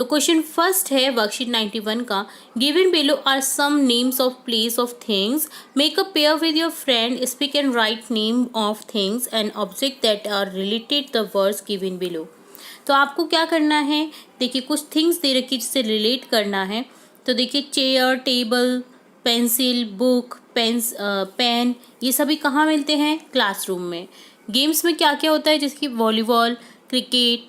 तो question first है worksheet 91 का। Given below are some names of place of things, make a pair with your friend, speak and write name of things and object that are related the words given below. तो आपको क्या करना है, देखिए कुछ things they रखी जिससे relate करना है। तो देखिए chair, table, pencil, book, pen, ये सभी कहाँ मिलते हैं? क्लासरूम में। गेम्स में क्या क्या होता है, जैसे कि volleyball, cricket,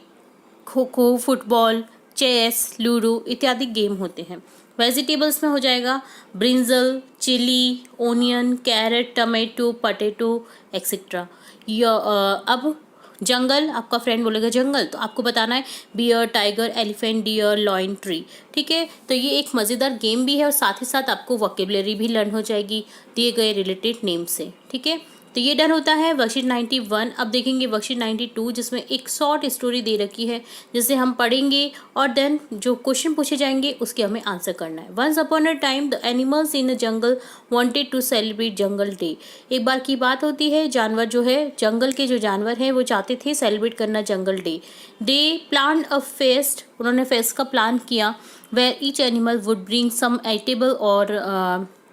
kho kho, football, chess, ludo इत्यादि गेम होते हैं। वेजिटेबल्स में हो जाएगा brinjal, chilli, onion, carrot, tomato, potato etcetera. अब जंगल, आपका फ्रेंड बोलेगा जंगल, तो आपको बताना है bear, tiger, elephant, deer, lion, tree. ठीक है, तो ये एक मज़ेदार गेम भी है और साथ ही साथ आपको वोकेबलरी भी लर्न हो जाएगी दिए गए रिलेटेड नेम से। ठीक है, तो ये डन होता है वर्कशीट 91। अब देखेंगे वर्कशीट 92 जिसमें एक शॉर्ट स्टोरी दे रखी है जिसे हम पढ़ेंगे और देन जो क्वेश्चन पूछे जाएंगे उसके हमें आंसर करना है। Once upon a time the animals in the jungle wanted to celebrate jungle day. एक बार की बात होती है, जानवर जो है, जंगल के जो जानवर हैं वो चाहते थे सेलिब्रेट करना jungle day. They plan a fest, उन्होंने फेस्ट का प्लान किया। Where each animal would bring some eatable or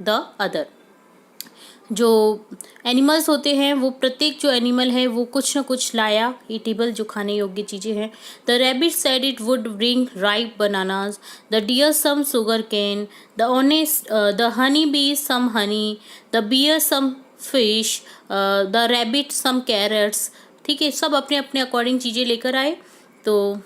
the other. जो एनिमल्स होते हैं वो प्रत्येक जो एनिमल है वो कुछ ना कुछ लाया, ईटेबल जो खाने योग्य चीज़ें हैं। The rabbit said it would bring ripe bananas, the deer some sugar cane, the honey bee some honey, the bear some fish, the rabbit some carrots. ठीक है, सब अपने अपने अकॉर्डिंग चीज़ें लेकर आए। तो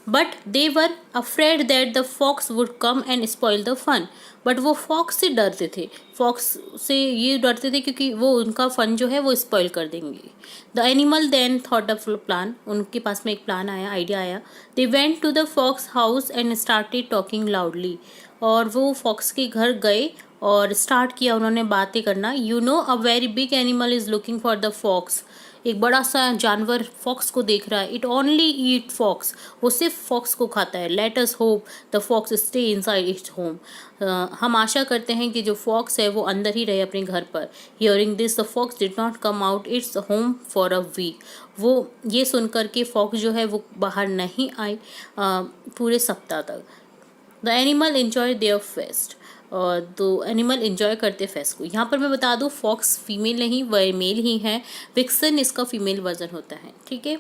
but they were afraid that the fox would come and spoil the fun. But वो फॉक्स से डरते थे, फॉक्स से ये डरते थे क्योंकि वो उनका फन जो है वो स्पॉइल कर देंगे। The animal then thought a plan, उनके पास में एक प्लान आया, आइडिया आया। They went to the fox house and started talking loudly. और वो फॉक्स के घर गए और स्टार्ट किया उन्होंने बातें करना। You know a very big animal is looking for the fox. एक बड़ा सा जानवर फॉक्स को देख रहा है। इट ओनली ईट फॉक्स, वो सिर्फ फॉक्स को खाता है। Let us hope the fox stay inside its home. हम आशा करते हैं कि जो फॉक्स है वो अंदर ही रहे अपने घर पर। Hearing this the fox did not come out its home for a week. वो ये सुन कर के फॉक्स जो है वो बाहर नहीं आई पूरे सप्ताह तक। The animal enjoy there fest. तो एनिमल एंजॉय करते फेस्ट को। यहाँ पर मैं बता दूँ फॉक्स फीमेल नहीं, वह मेल ही है। विक्सन इसका फीमेल वर्जन होता है। ठीक है,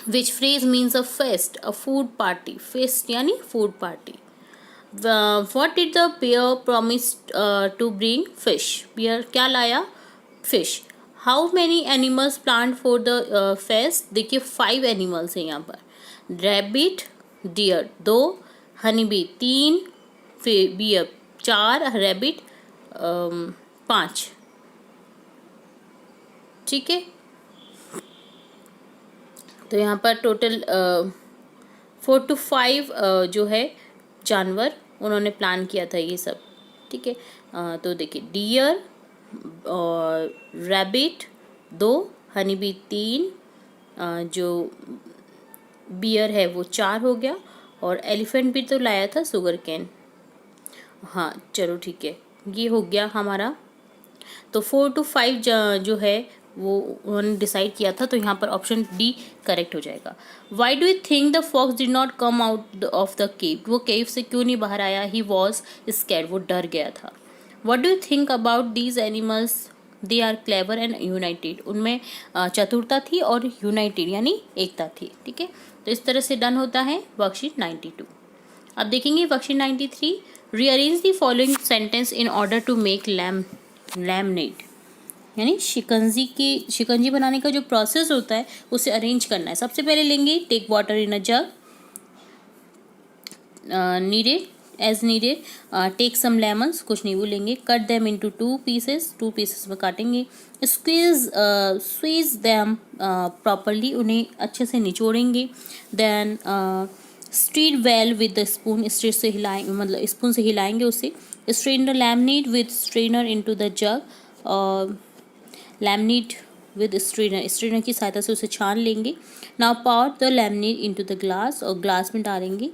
which phrase means a fest, a food party. Fest यानी food party. What did the bear promise to bring fish. Bear क्या लाया? Fish. How many animals plant for the fest. देखिए 5 animals हैं यहाँ पर। Rabbit, deer 2, honey bee 3, bear 4, rabbit 5। ठीक है, तो यहाँ पर टोटल 4 to 5 जो है जानवर उन्होंने प्लान किया था ये सब। ठीक है, तो देखिए डियर और रैबिट 2, हनी बी 3, जो बियर है वो 4 हो गया, और एलिफेंट भी तो लाया था शुगर कैन। हाँ चलो ठीक है, ये हो गया हमारा। तो 4 to 5 जो है वो उन्होंने डिसाइड किया था, तो यहाँ पर ऑप्शन डी करेक्ट हो जाएगा। Why do you think the fox did not come out of the cave. वो केव से क्यों नहीं बाहर आया? ही वॉज स्कैर्ड, वो डर गया था। What do you think about these animals. They are clever and united. उनमें चतुरता थी और यूनाइटेड यानी एकता थी। ठीक है, तो इस तरह से डन होता है वर्कशीट 92। अब देखेंगे worksheet 93। Rearrange the following sentence in order to make lemonade. यानी शिकंजी बनाने का जो प्रोसेस होता है उसे अरेंज करना है। सबसे पहले लेंगे take water in a jug, needed as needed. Take some lemons, कुछ नींबू लेंगे। Cut them into 2 pieces, 2 pieces में काटेंगे। स्क्वीज देम प्रॉपरली, उन्हें अच्छे से निचोड़ेंगे। Then strain well with the spoon, स्ट्रेट से हिलाएंगे, मतलब स्पून से हिलाएंगे उसे। Strain the lemonade with strainer into the jug. Lemonade with strainer, strainer की सहायता से उसे छान लेंगे। Now pour the laminate into the glass, और ग्लास में डालेंगे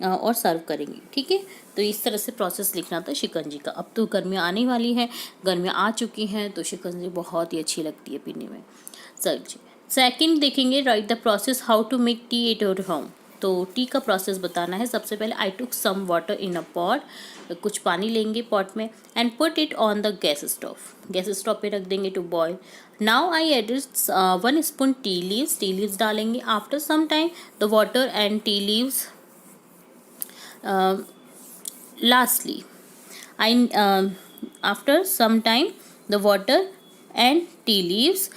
और सर्व करेंगे। ठीक है, तो इस तरह से प्रोसेस लिखना था शिकंजी का। अब तो गर्मियाँ आने वाली हैं, गर्मियाँ आ चुकी हैं, तो शिकंजी बहुत ही अच्छी लगती है पीने में। चलिए सेकंड देखेंगे, write the process how to make tea at your home. तो टी का प्रोसेस बताना है। सबसे पहले आई टुक some water in a pot, कुछ पानी लेंगे पॉट में, and put it on the gas stove, gas stove पे रख देंगे to boil. Now I added 1 spoon tea leaves डालेंगे। After some time the water and tea leaves, lastly I after some time the water and tea leaves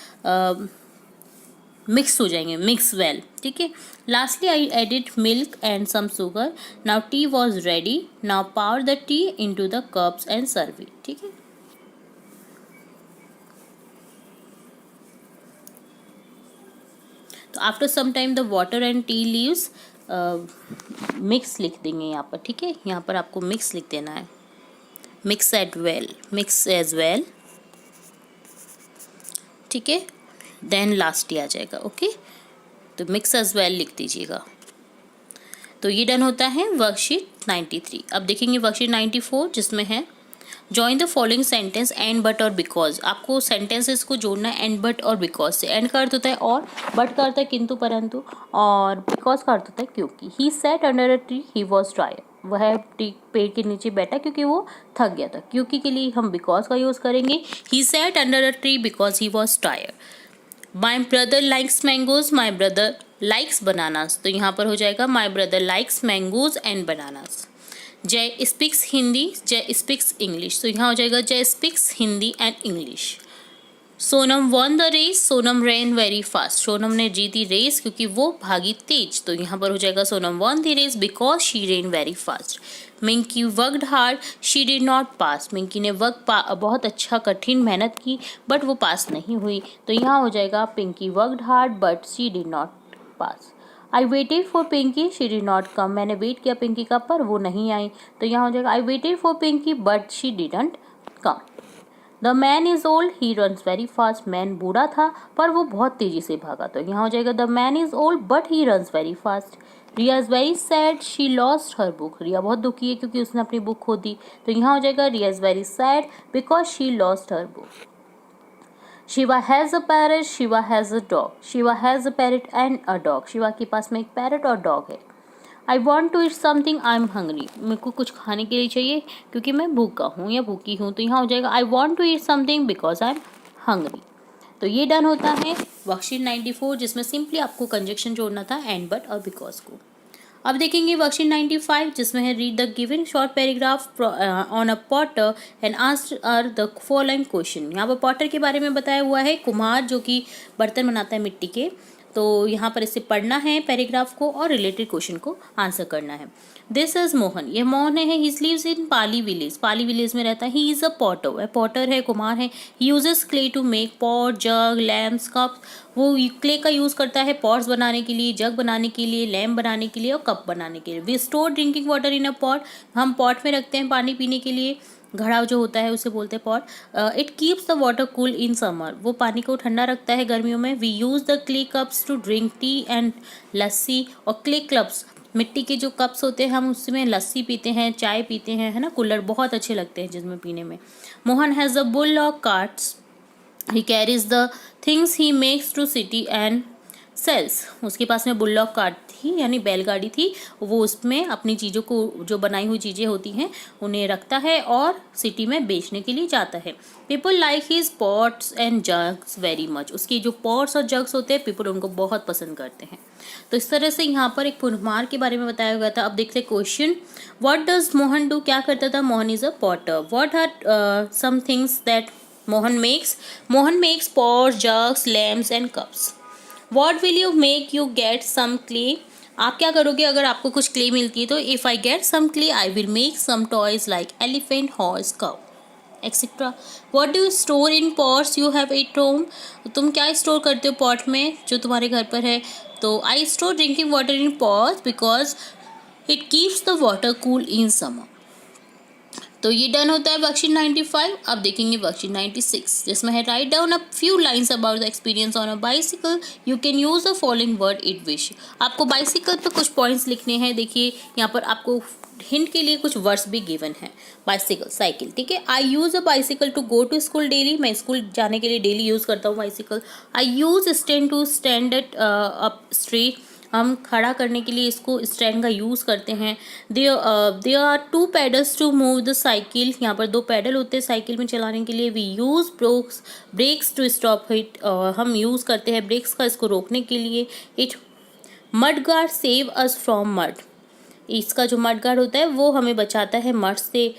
mix हो जाएंगे, mix well, ठीक है। Lastly I added milk and some sugar. Now tea was ready. Now pour the tea into the cups and serve it, ठीक है। तो after some time the water and tea leaves, mix लिख देंगे यहाँ पर, ठीक है। यहाँ पर आपको मिक्स लिख देना है, मिक्स एज वेल, ठीक है। देन लास्ट ही आ जाएगा, ओके। तो मिक्स एज वेल लिख दीजिएगा। तो ये डन होता है वर्कशीट 93। अब देखेंगे वर्कशीट 94, जिसमें है join the following sentence and but और बिकॉज। आपको सेंटेंसेस को जोड़ना है एंड बट और बिकॉज से। एंड का अर्थ होता है और, बट का अर्थ है किंतु परंतु, और बिकॉज का अर्थ होता है क्योंकि। ही sat under a tree, he was tired, वह पेड़ के नीचे बैठा क्योंकि वो थक गया था। क्योंकि के लिए हम बिकॉज का यूज करेंगे। He sat under a tree because he was tired. My brother likes mangoes, my brother likes bananas. तो यहाँ पर हो जाएगा my brother likes mangoes and bananas. Jay speaks Hindi, Jay speaks English. तो यहाँ हो जाएगा Jay speaks Hindi and English. Sonam won the race, Sonam ran very fast. Sonam ने जीती रेस क्योंकि वो भागी तेज। तो यहाँ पर हो जाएगा Sonam won the race because she ran very fast. Minki worked hard, she did not pass. Minki ने बहुत अच्छा कठिन मेहनत की बट वो पास नहीं हुई। तो यहाँ हो जाएगा Pinky worked hard but she did not pass. I waited for Pinky, she did not come. मैंने वेट किया पिंकी का पर वो नहीं आई। तो यहाँ हो जाएगा I waited for Pinky but she didn't come. The man is old, he runs very fast. Man बूढ़ा था पर वो बहुत तेजी से भागा। तो यहाँ हो जाएगा the man is old but he runs very fast. Riya is very sad, she lost her book. Riya बहुत दुखी है क्योंकि उसने अपनी बुक खो दी। तो यहाँ हो जाएगा Riya is very sad because she lost her book. Shiva has a parrot, Shiva has a dog. Shiva has a parrot and a dog. Shiva के पास में एक पैरट और डॉग है। I want to eat something, I am hungry. मेरे को कुछ खाने के लिए चाहिए क्योंकि मैं भूखा हूँ या भूखी हूँ। तो यहाँ हो जाएगा I want to eat something because I am hungry. तो ये डन होता है वर्कशीट 94, जिसमें सिंपली आपको कंजक्शन जोड़ना था एंड बट और बिकॉज को। अब देखेंगे वर्कशीट 95, जिसमें है read the given short paragraph on a Potter and answer the following question. यहाँ पर पॉटर के बारे में बताया हुआ है, कुम्हार जो कि बर्तन बनाता है मिट्टी के। तो यहाँ पर इसे पढ़ना है पैराग्राफ को और रिलेटेड क्वेश्चन को आंसर करना है। दिस इज मोहन, ये मोहन है। He lives in Pali village, Pali village में रहता है। ही इज अ पॉटर, वह पॉटर है, कुम्हार है। He uses clay to make pot, jug, lamps, cup. वो क्ले का यूज़ करता है पॉट्स बनाने के लिए, जग बनाने के लिए, लैम्प बनाने के लिए और कप बनाने के लिए। We store drinking water in a pot, हम पॉट में रखते हैं पानी पीने के लिए। घड़ा जो होता है उसे बोलते हैं pot. It keeps the water cool in summer, वो पानी को ठंडा रखता है गर्मियों में। We use the clay cups to drink tea and lassi. और क्ले कप्स, मिट्टी के जो कप्स होते हैं, हम उसमें लस्सी पीते हैं, चाय पीते हैं, है ना। कुल्हड़ बहुत अच्छे लगते हैं जिसमें पीने में। मोहन हैज़ अ बुल और carts, he carries the things he makes to city and sells. उसके पास में बुल्लॉक कार्ट थी यानी बैलगाड़ी थी, वो उसमें अपनी चीज़ों को, जो बनाई हुई चीज़ें होती हैं, उन्हें रखता है और सिटी में बेचने के लिए जाता है। People like his pots and jugs very much, उसकी जो पॉट्स और जग्स होते हैं पीपल उनको बहुत पसंद करते हैं। तो इस तरह से यहाँ पर एक कुम्हार के बारे में बताया गया था। अब देखते हैं question, what does Mohan do, क्या करता था। Mohan is a potter. What are some things that Mohan makes, Mohan makes pots, jugs, lamps and cups. What will you make you get some clay? आप क्या करोगे अगर आपको कुछ क्ले मिलती है तो। If I get some clay, I will make some toys like elephant, horse, cow, etc. What do you store in pots you have at home? तुम क्या स्टोर करते हो पॉट में जो तुम्हारे घर पर है। तो I store drinking water in pots because it keeps the water cool in summer. तो ये डन होता है वर्कशीट 95। अब देखेंगे वर्कशीट 96, जिसमें है write down a few lines about the experience on a bicycle, you can use the following word it wish. आपको bicycle पे कुछ पॉइंट्स लिखने हैं। देखिए यहाँ पर आपको हिंट के लिए कुछ वर्ड्स भी गिवन है। बाइसिकल, साइकिल, ठीक है। I use a bicycle to go to school daily, मैं स्कूल जाने के लिए डेली यूज करता हूँ bicycle. I use stand to stand at up straight, हम खड़ा करने के लिए इसको स्टैंड का यूज़ करते हैं। There are 2 pedals to move the cycle, यहाँ पर 2 पेडल होते हैं साइकिल में चलाने के लिए। We use brakes to stop it, हम यूज़ करते हैं ब्रेक्स का इसको रोकने के लिए। It mudguard save us from mud, इसका जो मड गार्ड होता है वो हमें बचाता है मड से।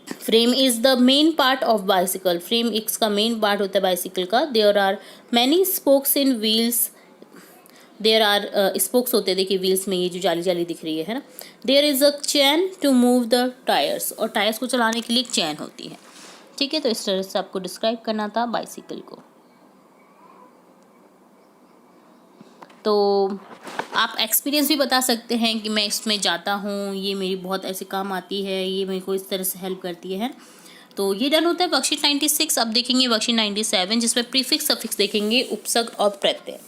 Frame is the main part of bicycle, frame इसका मेन पार्ट होता है बाइसिकल का। There are many spokes in wheels, there are spokes होते हैं देखिए व्हील्स में, ये जो जाली जाली दिख रही है ना। There is a chain to move the tyres, और टायर्स को चलाने के लिए एक चैन होती है। ठीक है, तो इस तरह से आपको डिस्क्राइब करना था बाइसिकल को। तो आप एक्सपीरियंस भी बता सकते हैं कि मैं इसमें जाता हूँ, ये मेरी बहुत ऐसे काम आती है, ये मेरे को इस तरह से हेल्प करती है। तो ये डन होता है वर्कशीट 96। अब देखेंगे वर्कशीट 97 जिसमें प्रीफिक्स सफिक्स देखेंगे, उपसर्ग और प्रत्यय।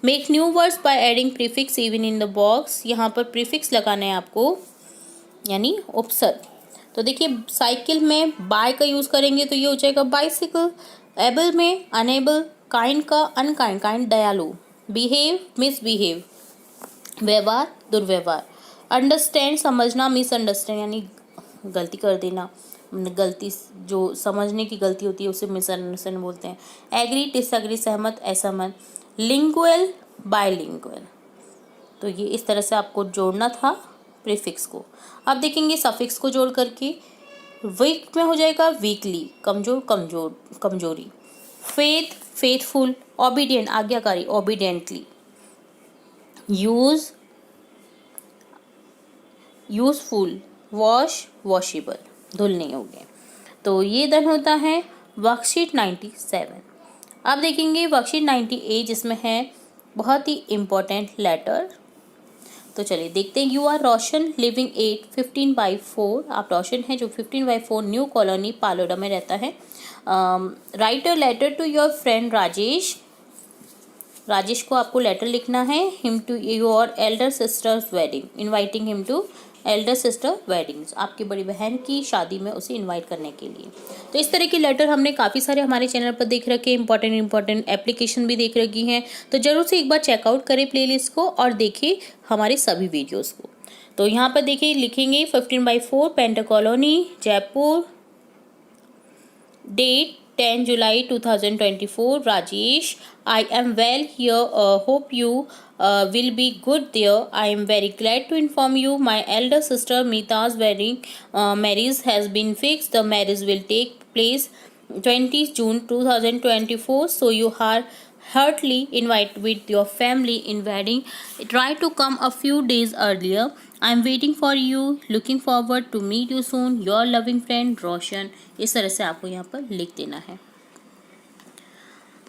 Make new words by adding prefix even in the box, यहाँ पर प्रीफिक्स लगाना है आपको यानी उपसर्ग। तो देखिए साइकिल में बाय का यूज़ करेंगे तो ये हो जाएगा बाइसिकल। एबल में अनेबल, काइंड का अनकाइंड, काइंड दयालु। बिहेव मिसबिहेव, व्यवहार दुर्व्यवहार। अंडरस्टैंड समझना, मिसअंडरस्टैंड यानी गलती कर देना, गलती जो समझने की गलती होती है उसे मिसअंडरस्टैंड बोलते हैं। एग्री डिसएग्री, सहमत असहमत। लिंगुअल बायलिंगुअल, तो ये इस तरह से आपको जोड़ना था प्रीफिक्स को। अब देखेंगे सफिक्स को जोड़ करके। वीक में हो जाएगा वीकली, कमजोर कमजोरी। फेथ फेथफुल, ओबीडियंट आज्ञाकारी, ओबीडियंटली। यूजफुल, वॉश वॉशेबल, धुलने योग्य। तो ये डन होता है वर्कशीट 97। अब देखेंगे वर्कशीट 98 जिसमें है बहुत ही इम्पोर्टेंट लेटर। तो चलिए देखते हैं। यू आर रोशन लिविंग 15/4, आप रोशन हैं जो 15/4 न्यू कॉलोनी पालोडा में रहता है। Write a letter to your friend Rajesh, Rajesh को आपको लेटर लिखना है। Him to your elder sister's wedding, inviting him to elder sister weddings, आपकी बड़ी बहन की शादी में उसे इनवाइट करने के लिए। तो इस तरह की लेटर हमने काफ़ी सारे हमारे चैनल पर देख रखे, इंपॉर्टेंट एप्लीकेशन भी देख रखी हैं। तो जरूर से एक बार चेकआउट करें प्लेलिस्ट को और देखिए हमारे सभी वीडियोज़ को। तो यहाँ पर देखिए लिखेंगे 15/4 painter colony Jaipur, date 10 July 2024, Rajesh, I am well here, hope you will be good there. I am very glad to inform you my elder sister Meeta's wedding marriage has been fixed. The marriage will take place 20 June 2024, so you are heartily invited with your family in wedding. Try to come a few days earlier. I am waiting for you. Looking forward to meet you soon. Your loving friend Roshan. इस तरह से आपको यहाँ पर लिख देना है।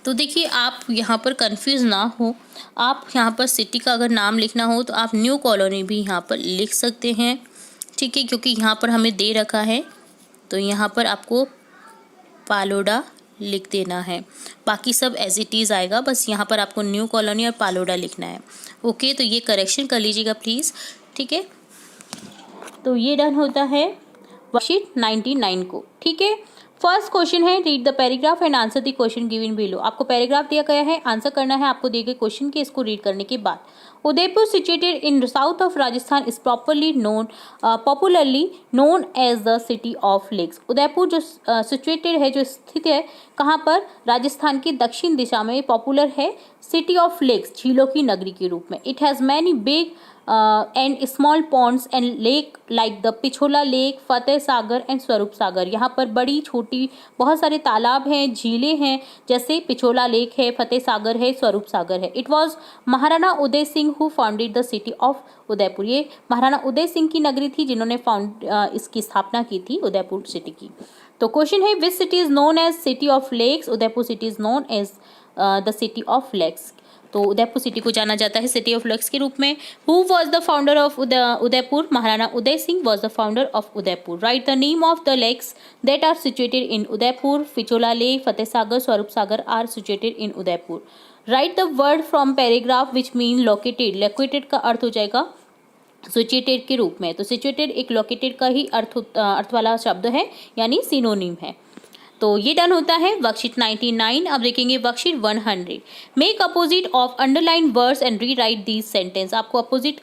तो देखिए आप यहाँ पर कंफ्यूज ना हो, आप यहाँ पर सिटी का अगर नाम लिखना हो तो आप न्यू कॉलोनी भी यहाँ पर लिख सकते हैं। ठीक है, क्योंकि यहाँ पर हमें दे रखा है तो यहाँ पर आपको पालोडा लिख देना है। बाकी सब एज इट इज़ आएगा, बस यहाँ पर आपको न्यू कॉलोनी और पालोडा लिखना है। ओके, तो ये करेक्शन कर लीजिएगा प्लीज़। ठीक है, तो ये डन होता है वर्कशीट 99 को। ठीक है, फर्स्ट क्वेश्चन है read the paragraph and answer the question given below. आपको पैराग्राफ दिया गया है, आंसर करना है आपको दिए गए क्वेश्चन के, इसको रीड करने के बाद। Udaipur situated in south of Rajasthan is popularly known as the city of lakes. Udaipur जो सिचुएटेड है, जो स्थित है कहाँ पर, राजस्थान की दक्षिण दिशा में, पॉपुलर है सिटी ऑफ लेक्स, झीलों की नगरी के रूप में। It has many big and small Pond's and lake like the Pichola lake, Fateh Sagar and Swaroop Sagar. यहाँ पर बड़ी छोटी बहुत सारे तालाब हैं, झीलें हैं, जैसे पिछोला लेक है, फतेह सागर है, स्वरूप सागर है। It was Maharana Udai Singh who founded the city of Udaipur. ये महाराणा उदय सिंह की नगरी थी जिन्होंने इसकी स्थापना की थी, उदयपुर सिटी की। तो क्वेश्चन है which city is known as city of lakes. Udaipur city is known as the city of lakes. तो उदयपुर सिटी को जाना जाता है सिटी ऑफ लेक्स के रूप में। Who was the founder of Udaipur? Maharana Udai Singh was the founder of Udaipur. Write the name of the lakes that are situated in Udaipur. Pichola lake, Fateh Sagar, Swaroop Sagar are situated in Udaipur. Write the word from paragraph which mean located. Located का अर्थ हो जाएगा situated के रूप में। तो situated एक located का ही अर्थ वाला शब्द है, यानी सिनोनिम है। तो ये डन होता है वर्कशीट 99। अब देखेंगे worksheet 100। Make opposite of underline words and re right these sentence. आपको अपोजिट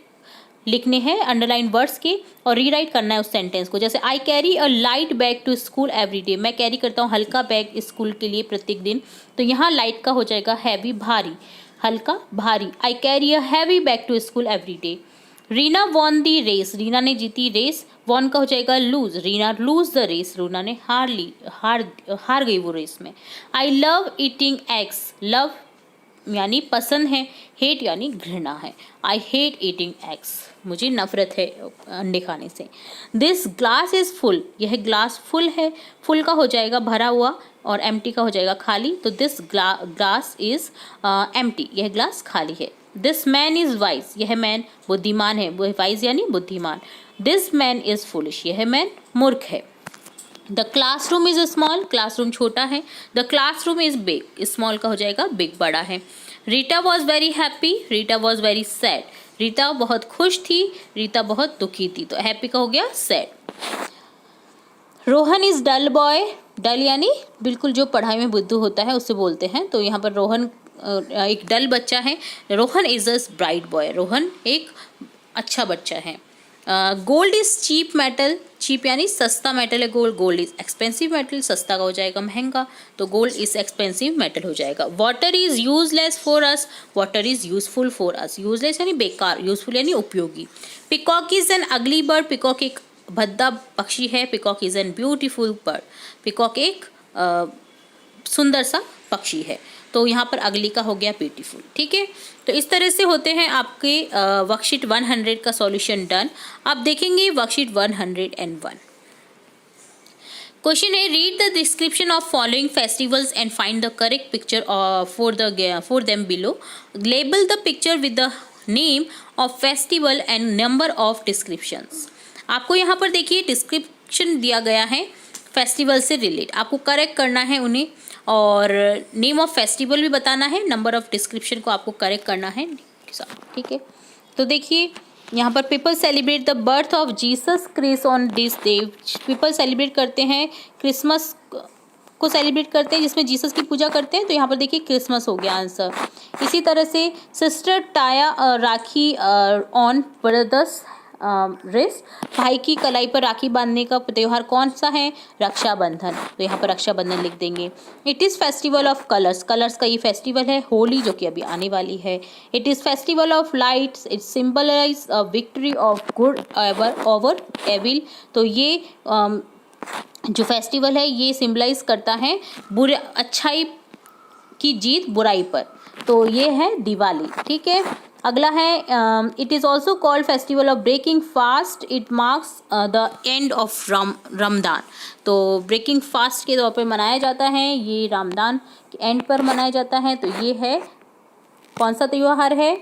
लिखने हैं अंडरलाइन वर्ड्स के और रीराइट करना है उस सेंटेंस को। जैसे I carry a light bag to school every day. मैं कैरी करता हूँ हल्का बैग स्कूल के लिए प्रत्येक दिन। तो यहाँ लाइट का हो जाएगा हैवी, भारी, हल्का भारी। I carry a heavy bag to school every day. Reena won the race. Reena ने जीती रेस। वॉन का हो जाएगा lose. Reena lose the race. Reena ने हार गई वो रेस में। I love eating eggs. Love यानी पसंद है, हेट यानी घृणा है। I hate eating eggs. मुझे नफरत है अंडे खाने से। This glass is full. यह ग्लास फुल है। फुल का हो जाएगा भरा हुआ और एम्प्टी का हो जाएगा खाली। तो दिस ग्लास इज़ एम्प्टी। यह ग्लास खाली है। This man is wise. यह मैन बुद्धिमान है। वाइज यानी बुद्धिमान। This man is foolish. यह मैन मूर्ख है। The classroom is small. Classroom छोटा है। The classroom is big. Small का हो जाएगा बिग, बड़ा है। Rita was very happy. Rita was very sad. Rita बहुत खुश थी। रीता बहुत दुखी थी। तो हैप्पी का हो गया sad. Rohan is dull boy. Dull यानी बिल्कुल जो पढ़ाई में बुद्धू होता है उससे बोलते हैं। तो यहाँ पर रोहन एक डल बच्चा है। Rohan is a bright boy. Rohan एक अच्छा बच्चा है। Gold is cheap metal. Cheap यानी सस्ता मेटल है gold. Gold is expensive metal. सस्ता का हो जाएगा महंगा। तो गोल्ड इज एक्सपेंसिव मेटल हो जाएगा। Water is useless for us. Water is useful for us. Useless यानी बेकार, यूजफुल यानी उपयोगी। पिकॉक इज एन अगली बर्ड। पिकॉक एक भद्दा पक्षी है। Peacock is an beautiful bird. Peacock एक सुंदर सा पक्षी है। तो यहाँ पर अगली का हो गया ब्यूटीफुल। ठीक है, तो इस तरह से होते हैं आपके वर्कशीट 100 का सॉल्यूशन डन। अब देखेंगे वर्कशीट 101। क्वेश्चन है read the description of following festivals and find the correct picture for them below. Label the picture with the name of festival and number of descriptions. आपको यहाँ पर देखिए description दिया गया है फेस्टिवल से रिलेट। आपको करेक्ट करना है उन्हें और नेम ऑफ फेस्टिवल भी बताना है। नंबर ऑफ डिस्क्रिप्शन को आपको करेक्ट करना है। ठीक है, तो देखिए यहाँ पर people celebrate the birth of Jesus Christ on this day. People celebrate करते हैं क्रिसमस को सेलिब्रेट करते हैं जिसमें जीसस की पूजा करते हैं। तो यहाँ पर देखिए क्रिसमस हो गया आंसर। इसी तरह से sister tied rakhi on brothers wrist. भाई की कलाई पर राखी बांधने का त्यौहार कौन सा है? रक्षाबंधन। तो यहाँ पर रक्षाबंधन लिख देंगे। It is festival of colours. Colours का ये फेस्टिवल है। होली जो कि अभी आने वाली है। It is festival of lights. It symbolise a victory of good over evil. तो ये जो फेस्टिवल है ये सिंबलाइज करता है बुरे अच्छाई की जीत बुराई पर। तो ये है दिवाली। ठीक है, अगला है it is also called festival of breaking fast. It marks the end of Ramadan. तो ब्रेकिंग फास्ट के तौर पर मनाया जाता है। ये रमदान के एंड पर मनाया जाता है। तो ये है कौन सा त्यौहार है?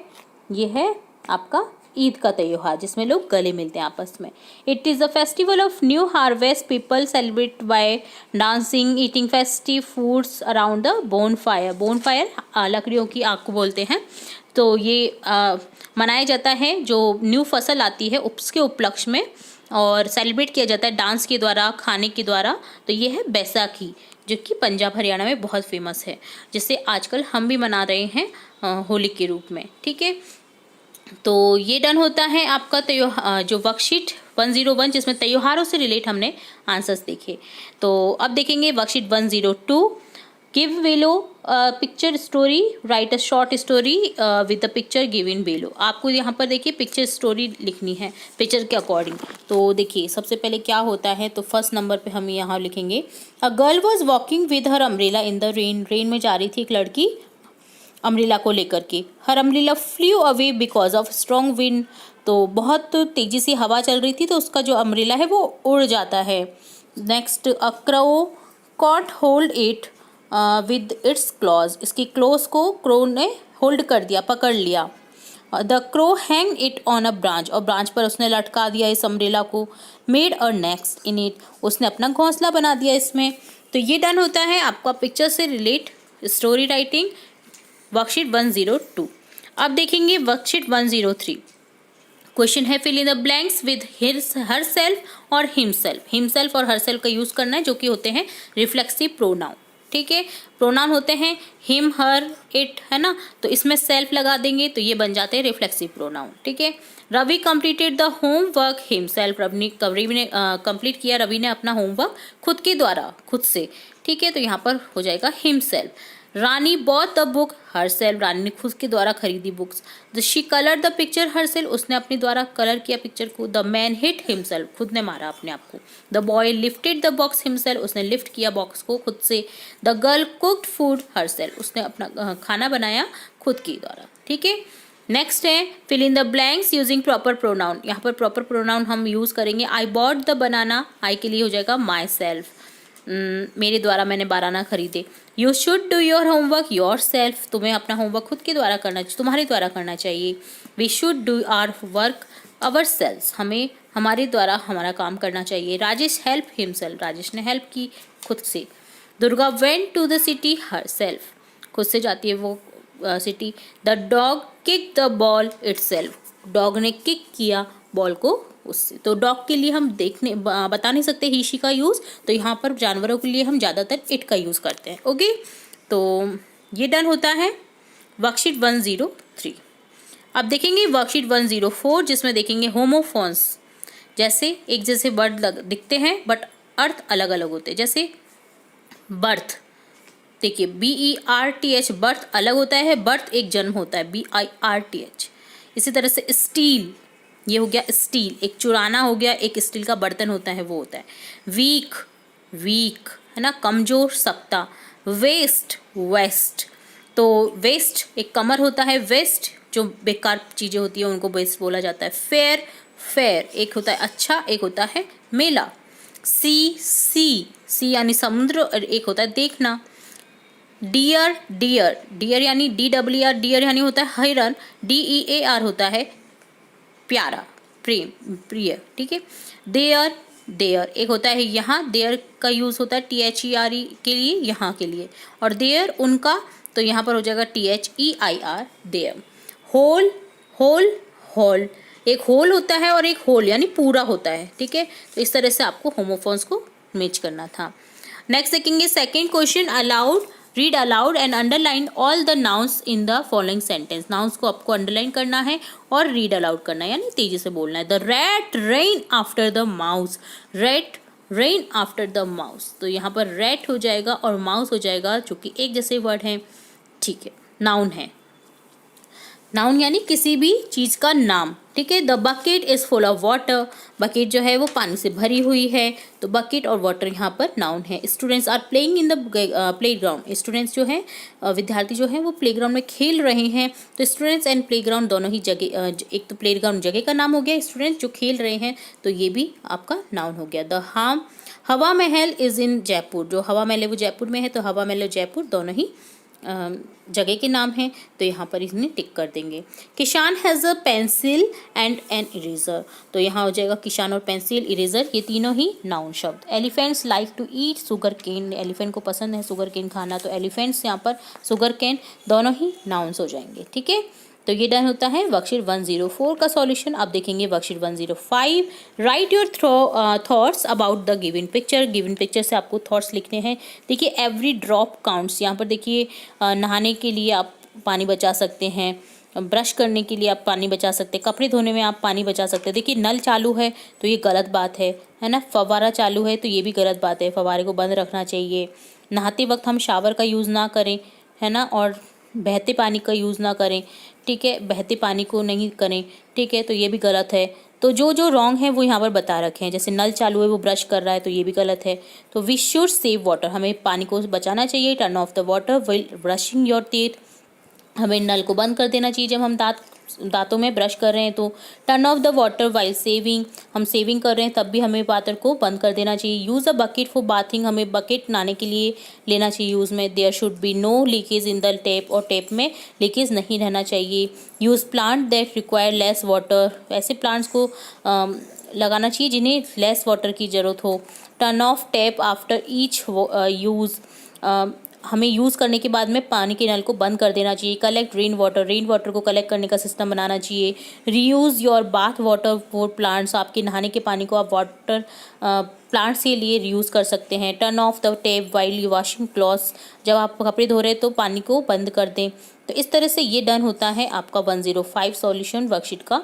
ये है आपका ईद का त्यौहार जिसमें लोग गले मिलते हैं आपस में। It is a festival of new harvest. People celebrate by dancing, eating festive foods around the bonfire. Bonfire लकड़ियों की आग को बोलते हैं। तो ये मनाया जाता है जो न्यू फसल आती है उसके उपलक्ष्य में और सेलिब्रेट किया जाता है डांस के द्वारा, खाने के द्वारा। तो ये है बैसाखी जो कि पंजाब हरियाणा में बहुत फेमस है, जिसे आजकल हम भी मना रहे हैं होली के रूप में। ठीक है, तो ये डन होता है आपका त्योहार जो वर्कशीट 101 जिसमें त्योहारों से रिलेट हमने आंसर्स देखे। तो अब देखेंगे worksheet 102। Give below picture story. Right a short story with the picture given below. आपको यहाँ पर देखिए पिक्चर स्टोरी लिखनी है पिक्चर के अकॉर्डिंग। तो देखिए सबसे पहले क्या होता है, तो फर्स्ट नंबर पे हम यहाँ लिखेंगे a girl was walking with her umbrella in the rain. Rain में जा रही थी एक लड़की अम्ब्रेला को लेकर के। Her umbrella flew away because of strong wind. तो बहुत तेजी से हवा चल रही थी तो उसका जो अम्ब्रेला है वो उड़ जाता है। Next a crow cot hold it with its clause. इसकी क्लोज को क्रो ने होल्ड कर दिया, पकड़ लिया। The crow hang it on a branch. और ब्रांच पर उसने लटका दिया इस अम्ब्रेला को। Made a next in it. उसने अपना घोंसला बना दिया इसमें। तो ये डन होता है आपका पिक्चर से रिलेट स्टोरी राइटिंग वर्कशीट 102। अब देखेंगे वर्कशीट 103। क्वेश्चन है fill in the blanks with herself और हिमसेल्फ। हिमसेल्फ और हर सेल्फ का यूज करना है, जो कि होते हैं रिफ्लेक्सिव प्रोनाउन। ठीक है, प्रोनाउन होते हैं हिम, हर, इट, है ना, तो इसमें सेल्फ लगा देंगे तो ये बन जाते हैं रिफ्लेक्सिव प्रोनाउन। ठीक है, Ravi completed the homework himself. Ravi ने कंप्लीट किया, रवि ने अपना होमवर्क खुद के द्वारा, खुद से। ठीक है, तो यहाँ पर हो जाएगा himself. Rani bought the book herself. Rani ने खुद के द्वारा खरीदी books. The she colour the picture herself. उसने अपने द्वारा कलर किया पिक्चर को। The man hit himself. खुद ने मारा अपने आप को। The boy lifted the box himself. उसने लिफ्ट किया बॉक्स को खुद से। The girl cooked food herself. उसने अपना खाना बनाया खुद के द्वारा। ठीक है, नेक्स्ट है fill in the blanks using proper pronoun. यहाँ पर प्रॉपर प्रोनाउन हम यूज करेंगे। I bought the banana. आई के लिए हो जाएगा माई सेल्फ। मेरे द्वारा मैंने बनाना खरीदे। You should do your homework your self. तुम्हें अपना होमवर्क खुद के द्वारा करना चाहिए, तुम्हारे द्वारा करना चाहिए। We should do our work ourselves. हमें हमारे द्वारा हमारा काम करना चाहिए। Rajesh help himself. राजेश ने हेल्प की खुद से। Durga went to the city herself. खुद से जाती है वो city. The dog kick the ball itself. Dog ने किक किया बॉल को उससे। तो डॉग के लिए हम बता नहीं सकते ही शी का यूज़, तो यहाँ पर जानवरों के लिए हम ज़्यादातर इट का यूज़ करते हैं। ओके, तो ये डन होता है वर्कशीट 103। अब देखेंगे वर्कशीट 104, जिसमें देखेंगे होमोफोन्स। जैसे एक जैसे वर्ड दिखते हैं बट अर्थ अलग अलग होते हैं। जैसे बर्थ, देखिए BERTH, बर्थ अलग होता है, बर्थ एक जन्म होता है BIRTH। इसी तरह से स्टील, ये हो गया स्टील, एक चुराना हो गया, एक स्टील का बर्तन होता है वो होता है। वीक, वीक है ना, कमजोर, सकता। वेस्ट, वेस्ट, तो वेस्ट एक कमर होता है। वेस्ट जो बेकार चीज़ें होती है उनको वेस्ट बोला जाता है। फेयर, फेयर एक होता है अच्छा, एक होता है मेला। सी, सी यानी समुद्र, और एक होता है देखना। डियर, डियर, डियर यानी DER, डियर यानी होता है हिरन। DEAR होता है प्यारा, प्रेम, प्रिय। ठीक है, देयर, देयर एक होता है यहाँ, देयर का यूज होता है THERE के लिए, यहाँ के लिए। और देयर उनका, तो यहाँ पर हो जाएगा THEIR, there. Hole, hole, hole एक होल होता है और एक होल यानी पूरा होता है। ठीक है, तो इस तरह से आपको होमोफोन्स को मैच करना था। नेक्स्ट देखेंगे second question, allowed, read aloud and underline all the nouns in the following sentence. Nouns को आपको अंडरलाइन करना है और रीड अलाउड करना है, यानी तेजी से बोलना है। The rat rain after the mouse. Rat rain after the mouse, तो यहाँ पर रैट हो जाएगा और माउस हो जाएगा, जो कि एक जैसे वर्ड हैं। ठीक है, नाउन है। नाउन यानी किसी भी चीज़ का नाम। ठीक है, the bucket is full of water. Bucket जो है वो पानी से भरी हुई है, तो बकेट और वाटर यहाँ पर नाउन है। Students are playing in the playground. Students जो है, विद्यार्थी जो है वो प्लेग्राउंड में खेल रहे हैं। तो स्टूडेंट्स एंड प्लेग्राउंड दोनों ही जगह, एक तो प्लेग्राउंड जगह का नाम हो गया, स्टूडेंट्स जो खेल रहे हैं तो ये भी आपका नाउन हो गया। द हवा महल इज़ इन जयपुर। जो हवा महल है वो जयपुर में है, तो हवा महल और जयपुर दोनों ही जगह के नाम हैं, तो यहाँ पर इसमें टिक कर देंगे। किसान has a pencil and an eraser, तो यहाँ हो जाएगा किसान और पेंसिल, इरेजर, ये तीनों ही नाउन शब्द। Elephants like to eat sugar cane. Elephant को पसंद है शुगर केन खाना, तो एलिफेंट्स यहाँ पर शुगर केन दोनों ही नाउन्स हो जाएंगे। ठीक है, तो ये डन होता है वर्कशीट 104 का सॉल्यूशन। अब देखेंगे worksheet 105, right your thoughts about the given picture. Given picture से आपको थॉट्स लिखने हैं। देखिए एवरी ड्रॉप काउंट्स, यहाँ पर देखिए नहाने के लिए आप पानी बचा सकते हैं, ब्रश करने के लिए आप पानी बचा सकते हैं, कपड़े धोने में आप पानी बचा सकते हैं। देखिए नल चालू है तो ये गलत बात है ना, फव्वारा चालू है तो ये भी गलत बात है, फव्वारे को बंद रखना चाहिए। नहाते वक्त हम शावर का यूज़ ना करें, है ना, और बहते पानी का यूज़ ना करें। ठीक है, बहते पानी को नहीं करें। ठीक है, तो ये भी गलत है। तो जो जो रॉन्ग है वो यहाँ पर बता रखे हैं। जैसे नल चालू है वो ब्रश कर रहा है, तो ये भी गलत है। तो वी शुड सेव वाटर, हमें पानी को बचाना चाहिए। Turn off the water wheel brushing your teeth, हमें नल को बंद कर देना चाहिए जब हम दांतों में ब्रश कर रहे हैं। तो turn off the water while saving, हम सेविंग कर रहे हैं तब भी हमें वाटर को बंद कर देना चाहिए। Use a bucket for bathing, हमें बकेट नहाने के लिए लेना चाहिए यूज़ में। There should be no leakage in the tap, और टैप में लीकेज नहीं रहना चाहिए। Use plant that require less water, ऐसे प्लांट्स को लगाना चाहिए जिन्हें लेस वाटर की ज़रूरत हो। Turn off tap after each use, हमें यूज़ करने के बाद में पानी के नल को बंद कर देना चाहिए। कलेक्ट रेन वाटर को कलेक्ट करने का सिस्टम बनाना चाहिए। Reuse your bath water for plants, आपके नहाने के पानी को आप वाटर प्लांट्स के लिए रीयूज़ कर सकते हैं। Turn off the tap while you washing clothes, जब आप कपड़े धो रहे हैं तो पानी को बंद कर दें। तो इस तरह से ये डन होता है आपका 105 सॉल्यूशन वर्कशीट का।